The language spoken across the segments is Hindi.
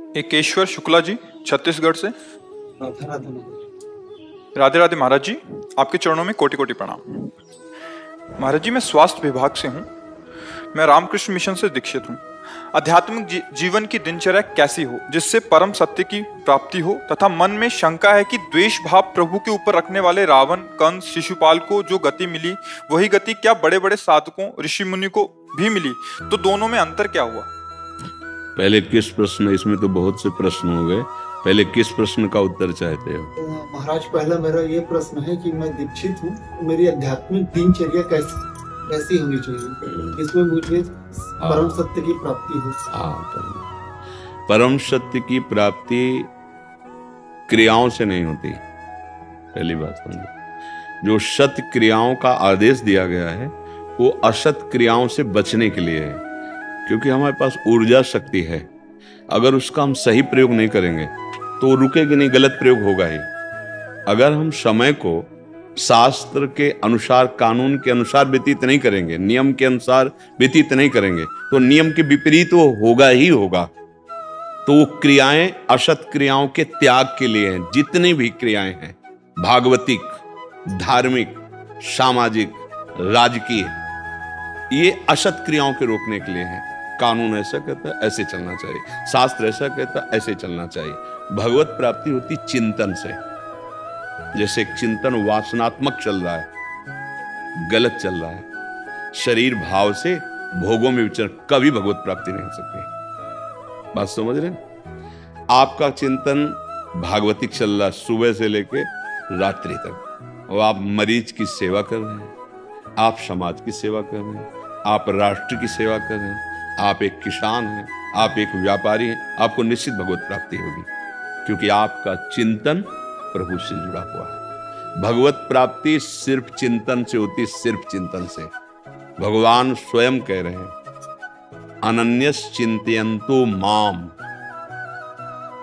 एकेश्वर शुक्ला जी, छत्तीसगढ़ से। राधे राधे महाराज। राधे राधे महाराज जी, आपके चरणों में कोटि कोटि प्रणाम। महाराज जी, मैं स्वास्थ्य विभाग से हूँ। मैं रामकृष्ण मिशन से दीक्षित हूँ। आध्यात्मिक जीवन की दिनचर्या कैसी हो जिससे परम सत्य की प्राप्ति हो, तथा मन में शंका है कि द्वेष भाव प्रभु के ऊपर रखने वाले रावण, कंस, शिशुपाल को जो गति मिली वही गति क्या बड़े बड़े साधकों, ऋषि मुनि को भी मिली? तो दोनों में अंतर क्या हुआ? पहले किस प्रश्न, इसमें तो बहुत से प्रश्न हो गए, पहले किस प्रश्न का उत्तर चाहते हो? महाराज, पहला मेरा ये प्रश्न है कि मैं दीक्षित हूँ, मेरी आध्यात्मिक दिनचर्या कैसी होनी चाहिए इसमें मुझे परम सत्य की प्राप्ति हो। परम सत्य की प्राप्ति क्रियाओं से नहीं होती, पहली बात समझो। जो सत्य क्रियाओं का आदेश दिया गया है वो असत क्रियाओं से बचने के लिए है, क्योंकि हमारे पास ऊर्जा शक्ति है। अगर उसका हम सही प्रयोग नहीं करेंगे तो वो रुकेगी नहीं, गलत प्रयोग होगा ही। अगर हम समय को शास्त्र के अनुसार, कानून के अनुसार व्यतीत नहीं करेंगे, नियम के अनुसार व्यतीत नहीं करेंगे, तो नियम के विपरीत वो होगा ही होगा। तो वो क्रियाएं असत क्रियाओं के त्याग के लिए हैं। जितनी भी क्रियाएं हैं, भागवतिक, धार्मिक, सामाजिक, राजकीय, ये असत क्रियाओं के रोकने के लिए है। कानून ऐसा कहता है, ऐसे चलना चाहिए। शास्त्र ऐसा कहता है, ऐसे चलना चाहिए। भगवत प्राप्ति होती चिंतन से। जैसे चिंतन वासनात्मक चल रहा है, गलत चल रहा है, शरीर भाव से भोगों में विचरण, कभी भगवत प्राप्ति नहीं हो सकती। बात समझ रहे हैं? आपका चिंतन भागवतिक चल रहा है सुबह से लेके रात्रि तक, और आप मरीज की सेवा कर रहे हैं, आप समाज की सेवा कर रहे हैं, आप राष्ट्र की सेवा कर रहे हैं, आप एक किसान हैं, आप एक व्यापारी हैं, आपको निश्चित भगवत प्राप्ति होगी, क्योंकि आपका चिंतन प्रभु से जुड़ा हुआ है। भगवत प्राप्ति सिर्फ चिंतन से होती, सिर्फ चिंतन से। भगवान स्वयं कह रहे हैं, अनन्यस चिंतयन्तो माम।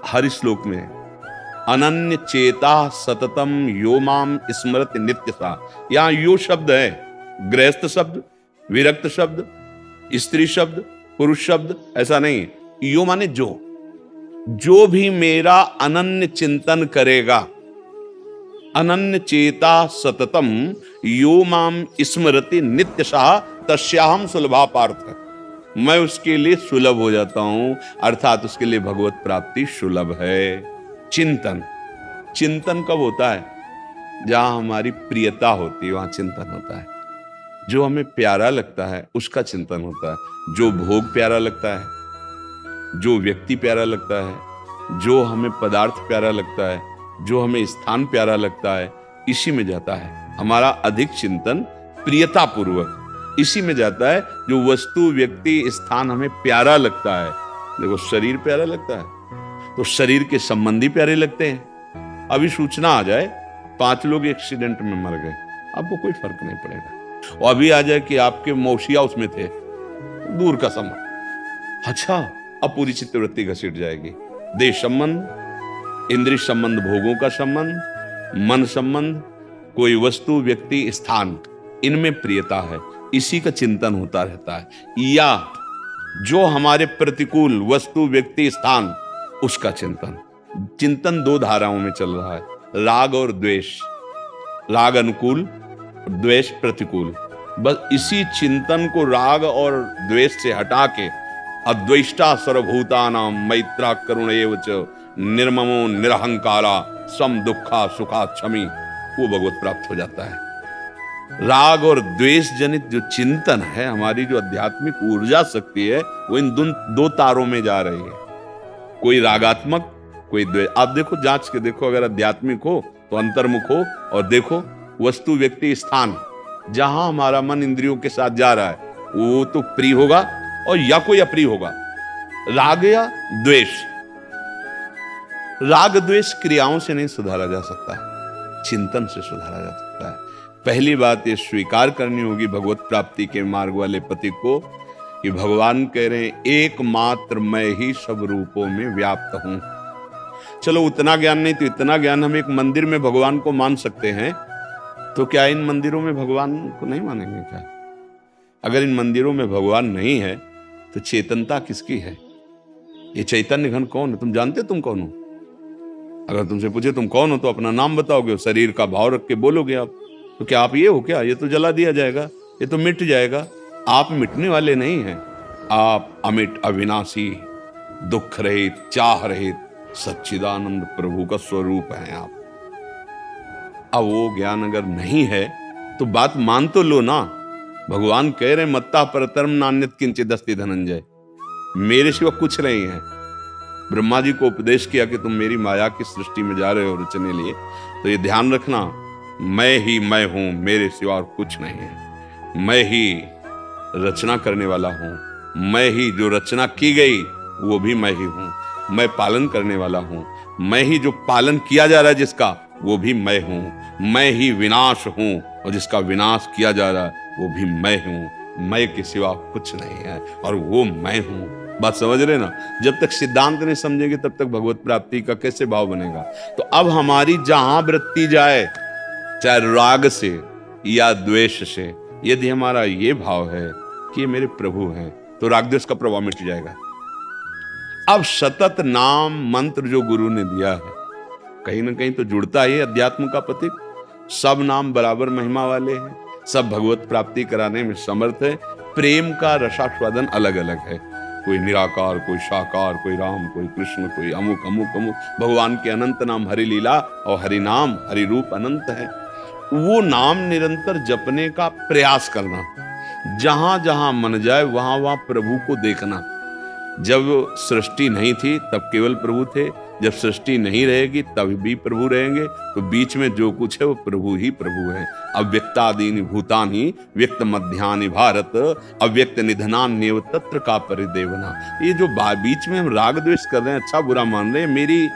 हर श्लोक में अनन्य चेता सततम यो माम स्मरति नित्यसा। यहां यो शब्द है, गृहस्थ शब्द, विरक्त शब्द, स्त्री शब्द, पुरुष शब्द, ऐसा नहीं। यो माने जो भी मेरा अनन्य चिंतन करेगा, अनन्य चेता सततम यो माम स्मरति नित्यशः तस्याहम सुलभा पार्थ। मैं उसके लिए सुलभ हो जाता हूं, अर्थात उसके लिए भगवत प्राप्ति सुलभ है। चिंतन कब होता है? जहां हमारी प्रियता होती है वहां चिंतन होता है। जो हमें प्यारा लगता है उसका चिंतन होता है। जो भोग प्यारा लगता है, जो व्यक्ति प्यारा लगता है, जो हमें पदार्थ प्यारा लगता है, जो हमें स्थान प्यारा लगता है, इसी में जाता है हमारा अधिक चिंतन। प्रियता पूर्वक इसी में जाता है। जो वस्तु, व्यक्ति, स्थान हमें प्यारा लगता है, देखो शरीर प्यारा लगता है तो शरीर के संबंधी प्यारे लगते हैं। अभी सूचना आ जाए 5 लोग एक्सीडेंट में मर गए, आपको कोई फर्क नहीं पड़ेगा। और अभी आ जाए कि आपके मौसिया उसमें थे, दूर का संबंध, अच्छा, अब पूरी चित्तवृत्ति घसीट जाएगी। देश संबंध, इंद्रिय संबंध, भोगों का संबंध, मन संबंध, कोई वस्तु, व्यक्ति, स्थान, इनमें प्रियता है, इसी का चिंतन होता रहता है। या जो हमारे प्रतिकूल वस्तु, व्यक्ति, स्थान, उसका चिंतन 2 धाराओं में चल रहा है, राग और द्वेष। राग अनुकूल, द्वेष प्रतिकूल। बस इसी चिंतन को राग और द्वेष से हटा के अद्वेष्टा सर्वभूतानां मैत्रा करुण एव च निर्ममो निरहंकारा सम दुखा सुखा क्षमी, वो भगवत प्राप्त हो जाता है। राग और द्वेष जनित जो चिंतन है, हमारी जो आध्यात्मिक ऊर्जा शक्ति है, वो इन 2 तारों में जा रही है। कोई रागात्मक, कोई द्वेष। आप देखो, जांच के देखो, अगर आध्यात्मिक हो तो अंतर्मुख हो, और देखो वस्तु, व्यक्ति, स्थान, जहां हमारा मन इंद्रियों के साथ जा रहा है, वो तो प्रिय होगा और या कोई अप्रिय होगा। राग या द्वेष, राग द्वेष क्रियाओं से नहीं सुधारा जा सकता, चिंतन से सुधारा जा सकता है। पहली बात ये स्वीकार करनी होगी भगवत प्राप्ति के मार्ग वाले पथिक को, कि भगवान कह रहे हैं, एकमात्र मैं ही सब रूपों में व्याप्त हूं। चलो उतना ज्ञान नहीं तो इतना ज्ञान, हम एक मंदिर में भगवान को मान सकते हैं, तो क्या इन मंदिरों में भगवान को नहीं मानेंगे क्या? अगर इन मंदिरों में भगवान नहीं है तो चेतनता किसकी है? ये चैतन्य घन कौन है? तुम जानते तुम कौन हो? अगर तुमसे पूछे तुम कौन हो तो अपना नाम बताओगे, शरीर का भाव रख के बोलोगे आप। तो क्या आप ये हो क्या? ये तो जला दिया जाएगा, ये तो मिट जाएगा। आप मिटने वाले नहीं हैं, आप अमिट, अविनाशी, दुख रहित, चाह रहित सच्चिदानंद प्रभु का स्वरूप है आप। अब वो ज्ञान अगर नहीं है तो बात मान तो लो ना। भगवान कह रहे मत्ता परतरम नान्यत किंचित अस्ति धनंजय, मेरे सिवा कुछ नहीं है। ब्रह्मा जी को उपदेश किया कि तुम मेरी माया की सृष्टि में जा रहे हो रचने लिए, तो ये ध्यान रखना, मैं ही मैं हूं, मेरे सिवा और कुछ नहीं है। मैं ही रचना करने वाला हूं, मैं ही जो रचना की गई वो भी मैं ही हूं, मैं पालन करने वाला हूं, मैं ही जो पालन किया जा रहा है जिसका वो भी मैं हूं, मैं ही विनाश हूं और जिसका विनाश किया जा रहा है वो भी मैं हूं। मैं के सिवा कुछ नहीं है और वो मैं हूं। बात समझ रहे ना? जब तक सिद्धांत नहीं समझेंगे तब तक भगवत प्राप्ति का कैसे भाव बनेगा? तो अब हमारी जहां वृत्ति जाए, चाहे राग से या द्वेष से, यदि हमारा ये भाव है कि ये मेरे प्रभु हैं, तो राग द्वेष का प्रभाव मिट जाएगा। अब सतत नाम मंत्र जो गुरु ने दिया है, कहीं ना कहीं तो जुड़ता है अध्यात्म का प्रतीक। सब नाम बराबर महिमा वाले हैं, सब भगवत प्राप्ति कराने में समर्थ है। प्रेम का रसास्वादन अलग अलग है, कोई निराकार, कोई साकार, कोई राम, कोई कृष्ण, कोई अमुक अमुक अमुक। भगवान के अनंत नाम, हरि लीला और हरि नाम, हरि रूप अनंत है। वो नाम निरंतर जपने का प्रयास करना, जहां जहां मन जाए वहां वहां प्रभु को देखना। जब सृष्टि नहीं थी तब केवल प्रभु थे, जब सृष्टि नहीं रहेगी तब भी प्रभु रहेंगे, तो बीच में जो कुछ है वो प्रभु ही प्रभु है। अव्यक्तादीनि भूतानि व्यक्त मध्यानि भारत, अव्यक्त निधनान्येव तत्र का परिदेवना। ये जो बीच में हम राग द्वेष कर रहे हैं, अच्छा बुरा मान रहे हैं, मेरी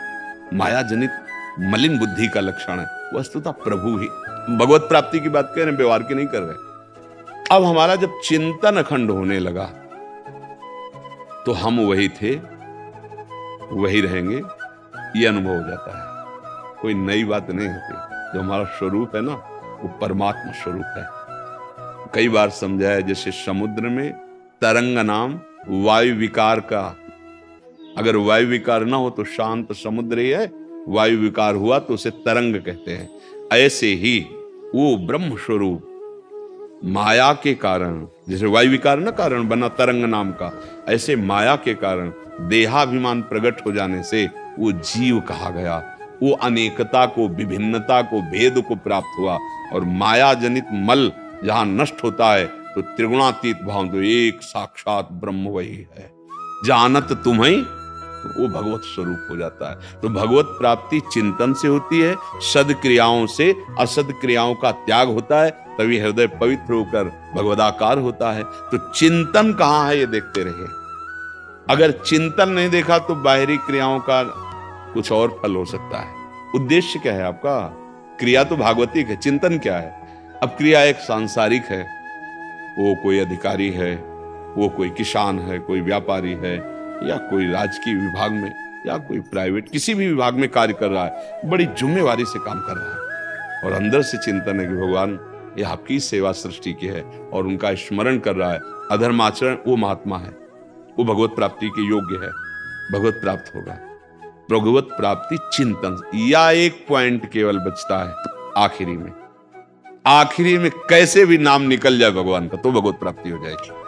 माया जनित मलिन बुद्धि का लक्षण है। वस्तुतः प्रभु ही। भगवत प्राप्ति की बात कह रहे हैं, व्यवहार की नहीं कर रहे। अब हमारा जब चिंतन अखंड होने लगा तो हम वही थे, वही रहेंगे, ये अनुभव हो जाता है। कोई नई बात नहीं होती। जो हमारा स्वरूप है ना, वो परमात्मा स्वरूप है। कई बार समझाया, जैसे समुद्र में तरंग नाम वायु विकार का, अगर वायु विकार ना हो तो शांत समुद्र ही है, वायु विकार हुआ तो उसे तरंग कहते हैं। ऐसे ही वो ब्रह्म स्वरूप माया के कारण, जैसे वायु विकार न कारण बना तरंग नाम का, ऐसे माया के कारण देहाभिमान प्रकट हो जाने से वो जीव कहा गया। वो अनेकता को, विभिन्नता को, भेद को प्राप्त हुआ। और माया जनित मल जहां नष्ट होता है तो त्रिगुणातीत भाव, तो एक साक्षात ब्रह्म वही है। जानत तुम्हें, तो वो भगवत स्वरूप हो जाता है। तो भगवत प्राप्ति चिंतन से होती है, सद्क्रियाओं से। असद क्रियाओं का त्याग होता है, तभी हृदय पवित्र होकर भगवदाकार होता है। तो चिंतन कहाँ है ये देखते रहिए। अगर चिंतन नहीं देखा तो बाहरी क्रियाओं का कुछ और फल हो सकता है। उद्देश्य क्या है आपका? क्रिया तो भागवतिक है, चिंतन क्या है? अब क्रिया एक सांसारिक है, वो कोई अधिकारी है, वो कोई किसान है, कोई व्यापारी है, या कोई राजकीय विभाग में, या कोई प्राइवेट किसी भी विभाग में कार्य कर रहा है, बड़ी जिम्मेवारी से काम कर रहा है। और अंदर से चिंतन है कि भगवान ये आपकी सेवा सृष्टि की है, और उनका स्मरण कर रहा है। अधर्माचरण वो महात्मा है, वो भगवत प्राप्ति के योग्य है, भगवत प्राप्त होगा। भगवत प्राप्ति चिंतन। या एक पॉइंट केवल बचता है आखिरी में, आखिरी में कैसे भी नाम निकल जाए भगवान का तो भगवत प्राप्ति हो जाएगी।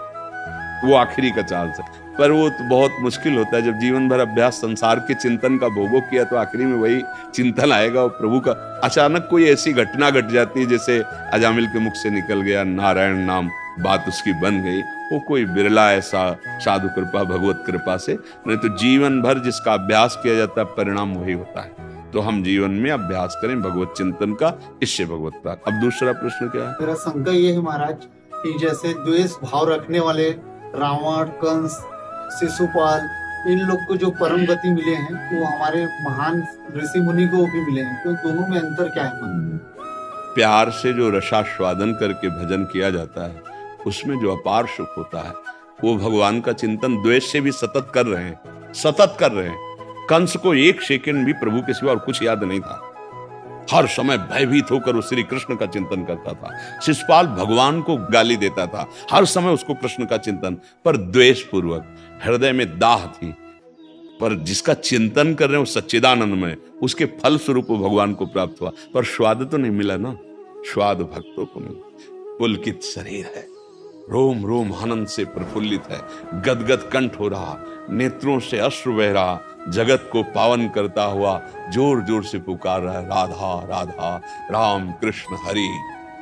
वो आखिरी का चांस है, पर वो तो बहुत मुश्किल होता है। जब जीवन भर अभ्यास संसार के चिंतन का भोगो किया तो आखिरी में वही चिंतन आएगा, और प्रभु का अचानक कोई ऐसी घटना घट जाती है, जैसे अजामिल के मुख से निकल गया नारायण नाम, बात उसकी बन गई। वो कोई बिरला ऐसा साधु कृपा, भगवत कृपा से, नहीं तो जीवन भर जिसका अभ्यास किया जाता है परिणाम वही होता है। तो हम जीवन में अभ्यास करें भगवत चिंतन का, इससे भगवत प्राप्त। अब दूसरा प्रश्न क्या है? मेरा शंका ये है महाराज कि जैसे द्वेष भाव रखने वाले रावण, कंस, शिशुपाल, इन लोग को जो परम गति मिले हैं वो हमारे महान ऋषि मुनि को भी मिले हैं, तो दोनों में अंतर क्या है? प्यार से जो रसास्वादन करके भजन किया जाता है उसमें जो अपार सुख होता है, वो भगवान का चिंतन द्वेष से भी सतत कर रहे हैं, सतत कर रहे हैं। कंस को एक सेकंड भी प्रभु के सिवा और कुछ याद नहीं था, हर समय भयभीत होकर वो श्री कृष्ण का चिंतन करता था। शिशुपाल भगवान को गाली देता था, हर समय उसको कृष्ण का चिंतन, पर द्वेष पूर्वक। हृदय में दाह थी, पर जिसका चिंतन कर रहे हो सच्चिदानंद में, उसके फल स्वरूप भगवान को प्राप्त हुआ, पर स्वाद तो नहीं मिला ना। स्वाद भक्तों को मिला। पुलकित शरीर है, रोम रोम आनंद से प्रफुल्लित है, गदगद कंठ हो रहा, नेत्रों से अश्रु बह रहा, जगत को पावन करता हुआ जोर जोर से पुकार रहा है, राधा राधा राम कृष्ण हरि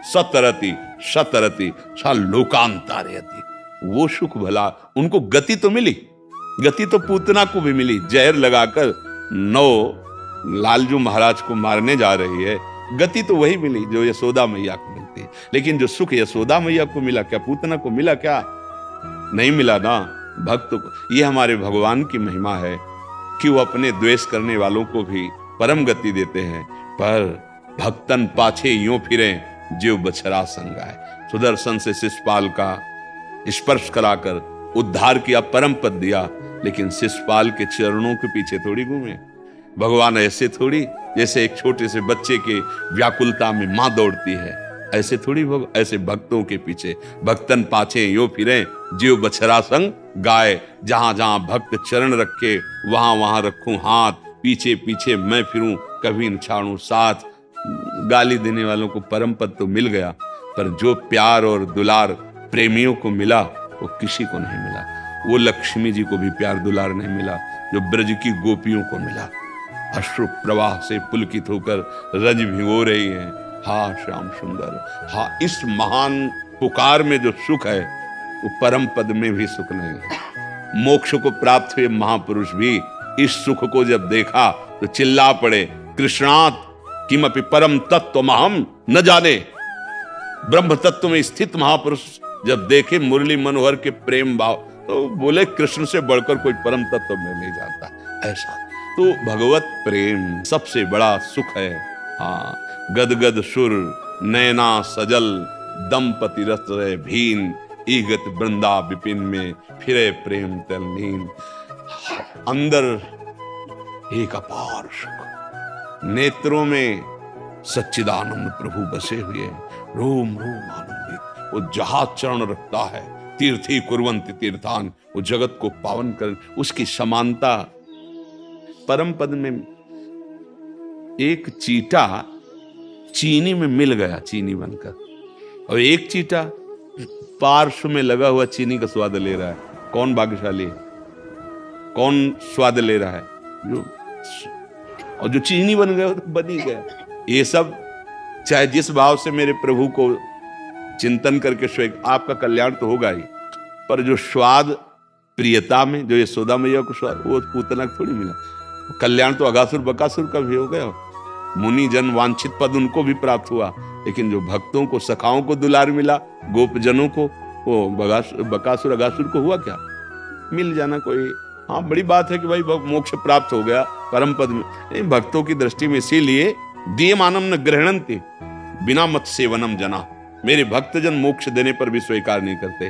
सतरति सतरति सा लोकांतारयति। वो सुख भला उनको गति तो मिली, गति तो पूतना को भी मिली। जहर लगाकर 9 लालजू महाराज को मारने जा रही है, गति तो वही मिली जो यशोदा मैया को मिलती है। लेकिन जो सुख यशोदा मैया को मिला, क्या पूतना को मिला? क्या नहीं मिला ना भक्त को। ये हमारे भगवान की महिमा है कि वो अपने द्वेष करने वालों को भी परम गति देते हैं। पर भक्तन पाछे यूं फिरे जीव बछड़ा संगाए। सुदर्शन से शिषपाल का स्पर्श कराकर उद्धार किया, परम पद दिया, लेकिन शिषपाल के चरणों के पीछे थोड़ी घूमे भगवान। ऐसे थोड़ी जैसे एक छोटे से बच्चे के व्याकुलता में मां दौड़ती है, ऐसे थोड़ी ऐसे भक्तों के पीछे भक्तन पाछे यो फिरे जीव बछड़ा संग गाए। जहां जहां भक्त चरण रखे वहां वहां रखूं हाथ, पीछे पीछे मैं फिरूं कभी न छाड़ूं साथ। गाली देने वालों को परम पद तो मिल गया, पर जो प्यार और दुलार प्रेमियों को मिला वो किसी को नहीं मिला। वो लक्ष्मी जी को भी प्यार दुलार नहीं मिला जो ब्रज की गोपियों को मिला। अश्रु प्रवाह से पुलकित होकर रज भिगो रही है, हा श्याम सुंदर हा। इस महान पुकार में जो सुख है वो परम पद में भी सुख नहीं है। मोक्ष को प्राप्त हुए महापुरुष भी इस सुख को जब देखा तो चिल्ला पड़े, कृष्णात् किमपि परम तत्त्वमहं न जाने। ब्रह्म तत्व में स्थित महापुरुष जब देखे मुरली मनोहर के प्रेम भाव, तो बोले कृष्ण से बढ़कर कोई परम तत्व में नहीं जानता। ऐसा तो भगवत प्रेम सबसे बड़ा सुख है। हाँ, गदगद सुर नैना सजल दंपति रस रहे भीन, ईगत वृंदा विपिन में फिरे प्रेम तल्लीन। अंदर एक अपार सुख, नेत्रों में सच्चिदानंद प्रभु बसे हुए, रोम रोम आनंदित। वो जहां चरण रखता है तीर्थी कुर्वन्ति तीर्थान, वो जगत को पावन कर। उसकी समानता परम पद में एक चीटा चीनी में मिल गया, चीनी बनकर, और एक चीटा पार्श्व में लगा हुआ चीनी का स्वाद ले रहा है। कौन भाग्यशाली है? कौन स्वाद ले रहा है? जो और जो चीनी बन गया तो बन ही गया। ये सब चाहे जिस भाव से मेरे प्रभु को चिंतन करके स्वेग, आपका कल्याण तो होगा ही, पर जो स्वाद प्रियता में जो यशोदा मैया को स्वाद, वो पूतना थोड़ी मिला। कल्याण तो अगासुर बकासुर का भी हो गया। मुनि जन वांछित पद उनको भी प्राप्त हुआ, लेकिन जो भक्तों को सखाओं को दुलार मिला, गोप जनों को, वो बकासुर अगासुर को हुआ क्या? मिल जाना कोई, हाँ बड़ी बात है कि भाई मोक्ष प्राप्त हो गया परम पद में। भक्तों की दृष्टि में इसीलिए दीयमानम न ग्रहणन्ति बिना मत सेवनम जना। मेरे भक्तजन मोक्ष देने पर भी स्वीकार नहीं करते,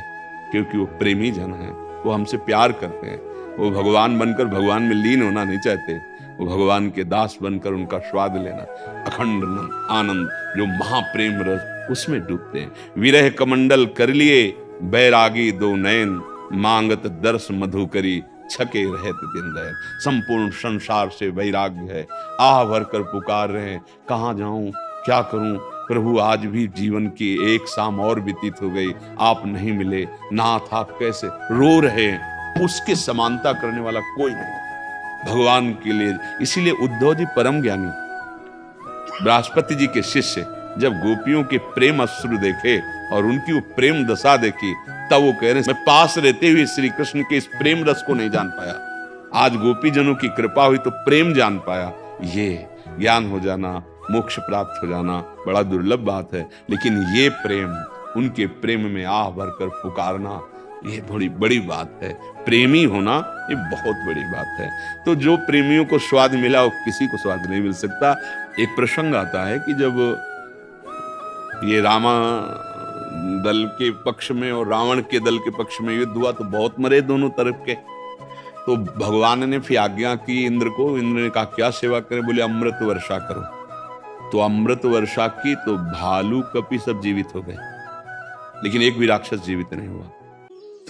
क्योंकि वो प्रेमी जन है, वो हमसे प्यार करते हैं। वो भगवान बनकर भगवान में लीन होना नहीं चाहते, वो भगवान के दास बनकर उनका स्वाद लेना, अखंड आनंद जो महाप्रेम रस, उसमें डूबते हैं। विरह कमंडल कर लिए बैरागी दो नयन, मांगत दर्श मधु करी छके रहत दिन दयन। संपूर्ण संसार से वैराग्य है, आह भर कर पुकार रहे हैं, कहाँ जाऊं क्या करूं प्रभु। आज भी जीवन की एक शाम और व्यतीत हो गई, आप नहीं मिले, नाथ आप कैसे, रो रहे हैं। उसके समानता करने वाला कोई नहीं भगवान के लिए। इसीलिए उद्धव जी परम ज्ञानी, बृहस्पति जी के शिष्य, जब गोपियों के प्रेम अश्रु देखे और उनकी वो प्रेम दशा देखी, तब वो कह रहे मैं पास रहते हुए श्री कृष्ण के इस प्रेम रस को नहीं जान पाया। आज गोपी जनों की कृपा हुई तो प्रेम जान पाया। ये ज्ञान हो जाना, मोक्ष प्राप्त हो जाना बड़ा दुर्लभ बात है, लेकिन ये प्रेम, उनके प्रेम में आह भरकर पुकारना, ये बड़ी बड़ी बात है। प्रेमी होना ये बहुत बड़ी बात है। तो जो प्रेमियों को स्वाद मिला वो किसी को स्वाद नहीं मिल सकता। एक प्रसंग आता है कि जब ये रामा दल के पक्ष में और रावण के दल के पक्ष में युद्ध हुआ, तो बहुत मरे दोनों तरफ के। तो भगवान ने फिर आज्ञा की इंद्र को, इंद्र ने कहा क्या सेवा करें? बोले अमृत वर्षा करो। तो अमृत वर्षा की तो भालू कपि सब जीवित हो गए, लेकिन एक भी राक्षस जीवित नहीं हुआ।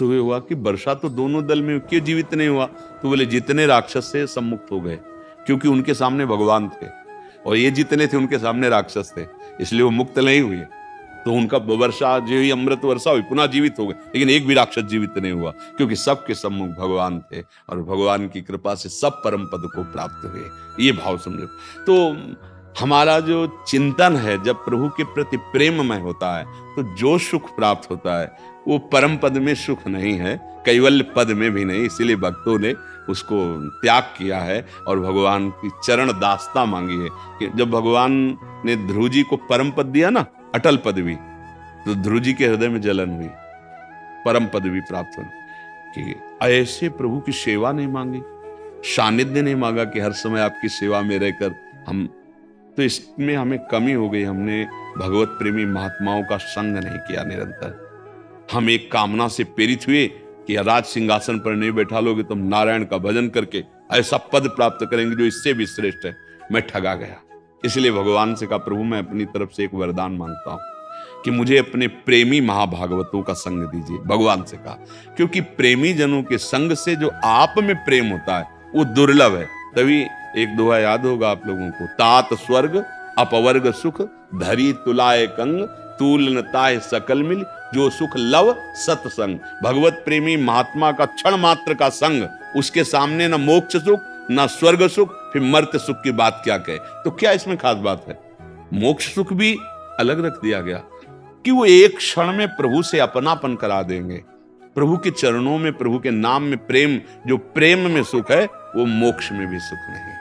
तो वे हुआ कि वर्षा तो दोनों दल में, क्यों जीवित नहीं हुआ? तो बोले जितने राक्षस थे सब मुक्त हो गए, क्योंकि उनके सामने भगवान थे, और ये जितने थे उनके सामने राक्षस थे, इसलिए वो मुक्त नहीं हुए। तो उनका वर्षा जो ही अमृत वर्षा हुई, पुनः जीवित हो गए, लेकिन एक भी राक्षस जीवित नहीं हुआ, क्योंकि सबके सम्मुख भगवान थे और भगवान की कृपा से सब परम पद को प्राप्त हुए। ये भाव समझो। तो हमारा जो चिंतन है जब प्रभु के प्रति प्रेममय होता है, तो जो सुख प्राप्त होता है वो परम पद में सुख नहीं है, कैवल्य पद में भी नहीं। इसीलिए भक्तों ने उसको त्याग किया है और भगवान की चरण दासता मांगी है। कि जब भगवान ने ध्रुव जी को परम पद दिया ना, अटल पदवी, तो ध्रुव जी के हृदय में जलन हुई, परम पदवी प्राप्त हो। कि ऐसे प्रभु की सेवा नहीं मांगी, सानिध्य नहीं मांगा कि हर समय आपकी सेवा में रहकर हम, तो इसमें हमें कमी हो गई। हमने भगवत प्रेमी महात्माओं का संग नहीं किया निरंतर। हम एक कामना से प्रेरित हुए कि राज सिंहासन पर नहीं बैठा लोगे तो हम नारायण का भजन करके ऐसा पद प्राप्त करेंगे जो इससे भी श्रेष्ठ है। मैं ठगा गया। इसलिए भगवान से कहा, प्रभु मैं अपनी तरफ से एक वरदान मांगता हूं कि मुझे अपने प्रेमी महाभागवतों का संग दीजिए। भगवान से कहा, क्योंकि प्रेमी जनों के संग से जो आप में प्रेम होता है वो दुर्लभ है। तभी एक दोहा याद होगा आप लोगों को, तात स्वर्ग अपवर्ग सुख धरी तुलाए कंग तूलनताए सकल मिल जो सुख लव सत्संग। भगवत प्रेमी महात्मा का क्षण मात्र का संग, उसके सामने न मोक्ष सुख न स्वर्ग सुख, फिर मर्त्य सुख की बात क्या कहे। तो क्या इसमें खास बात है? मोक्ष सुख भी अलग रख दिया गया कि वो एक क्षण में प्रभु से अपनापन करा देंगे। प्रभु के चरणों में, प्रभु के नाम में प्रेम, जो प्रेम में सुख है वो मोक्ष में भी सुख नहीं है।